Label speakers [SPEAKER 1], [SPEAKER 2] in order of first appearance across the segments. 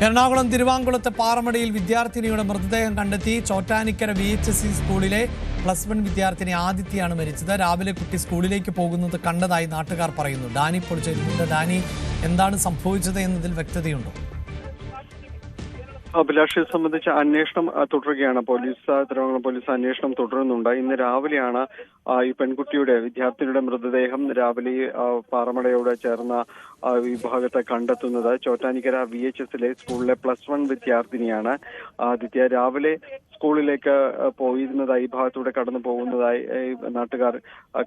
[SPEAKER 1] എറണാകുളം തിരുവാങ്കുളത്തെ പാറമടയിൽ വിദ്യാർത്ഥിനിയുടെ മൃതദേഹം കണ്ടെത്തി. ചോറ്റാനിക്കര VHSE സ്കൂളിലെ +1 വിദ്യാർത്ഥിനി ആദിത്യയാണ് മരിച്ചത്. രാവിലെ കുട്ടി സ്കൂളിലേക്ക് പോകുന്നത് കണ്ടതായി നാട്ടുകാർ പറയുന്നു. ഡാനി ഇപ്പോൾ ചേരുന്നുണ്ട്. ഡാനി, എന്താണ് സംഭവിച്ചത് എന്നതിൽ വ്യക്തതയുണ്ടോ?
[SPEAKER 2] അഭിലാഷയെ സംബന്ധിച്ച് അന്വേഷണം തുടരുകയാണ്. തിരുവനന്തപുരം പോലീസ് അന്വേഷണം തുടരുന്നുണ്ട്. ഇന്ന് രാവിലെയാണ് ഈ പെൺകുട്ടിയുടെ വിദ്യാർത്ഥിനിയുടെ മൃതദേഹം രാവിലെ പാറമടയോട് ചേർന്ന വിഭാഗത്തെ കണ്ടെത്തുന്നത്. ചോറ്റാനിക്കര VHSലെ സ്കൂളിലെ +1 വിദ്യാർത്ഥിനിയാണ് ആദിത്യ. രാവിലെ സ്കൂളിലേക്ക് പോയിരുന്നതായി ഈ ഭാഗത്തൂടെ കടന്നു പോകുന്നതായി നാട്ടുകാർ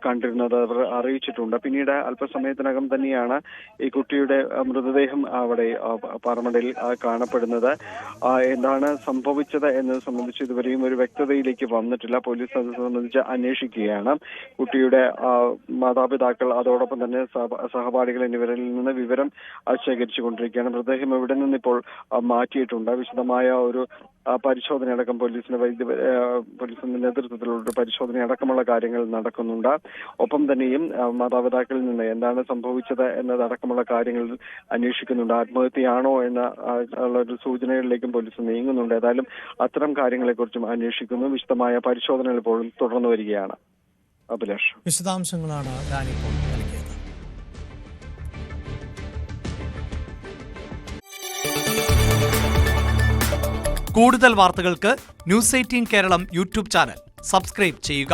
[SPEAKER 2] കണ്ടിരുന്നത് അവർ അറിയിച്ചിട്ടുണ്ട്. പിന്നീട് അല്പസമയത്തിനകം തന്നെയാണ് ഈ കുട്ടിയുടെ മൃതദേഹം അവിടെ പാറമടയിൽ കാണപ്പെടുന്നത്. എന്താണ് സംഭവിച്ചത് എന്നത് സംബന്ധിച്ച് ഇതുവരെയും ഒരു വ്യക്തതയിലേക്ക് വന്നിട്ടില്ല. പോലീസ് അത് സംബന്ധിച്ച് അന്വേഷിക്കുകയാണ്. കുട്ടിയുടെ മാതാപിതാക്കൾ അതോടൊപ്പം തന്നെ സഹപാഠികൾ എന്നിവരിൽ നിന്ന് വിവരം ശേഖരിച്ചുകൊണ്ടിരിക്കുകയാണ്. മൃതദേഹം ഇവിടെ നിന്ന് ഇപ്പോൾ മാറ്റിയിട്ടുണ്ട്. വിശദമായ ഒരു പരിശോധനയടക്കം പോലീസിന്റെ നേതൃത്വത്തിലുള്ള പരിശോധന അടക്കമുള്ള കാര്യങ്ങൾ നടക്കുന്നുണ്ട്. ഒപ്പം തന്നെയും മാതാപിതാക്കളിൽ നിന്ന് എന്താണ് സംഭവിച്ചത് എന്നതടക്കമുള്ള കാര്യങ്ങൾ അന്വേഷിക്കുന്നുണ്ട്. ആത്മഹത്യയാണോ എന്ന ഒരു സൂചനകളിലേക്കും പോലീസ് നീങ്ങുന്നുണ്ട്. ഏതായാലും അത്തരം കാര്യങ്ങളെക്കുറിച്ചും അന്വേഷിക്കുന്നു. വിശദമായ പരിശോധനകൾ ഇപ്പോഴും തുടർന്നു വരികയാണ്. അഭിലാഷ്,
[SPEAKER 1] വിശദാംശങ്ങളാണ് ഡാനിപ്പോൾ നൽകിയത്. കൂടുതൽ വാർത്തകൾക്ക് News 18 Keralam YouTube channel subscribe ചെയ്യുക.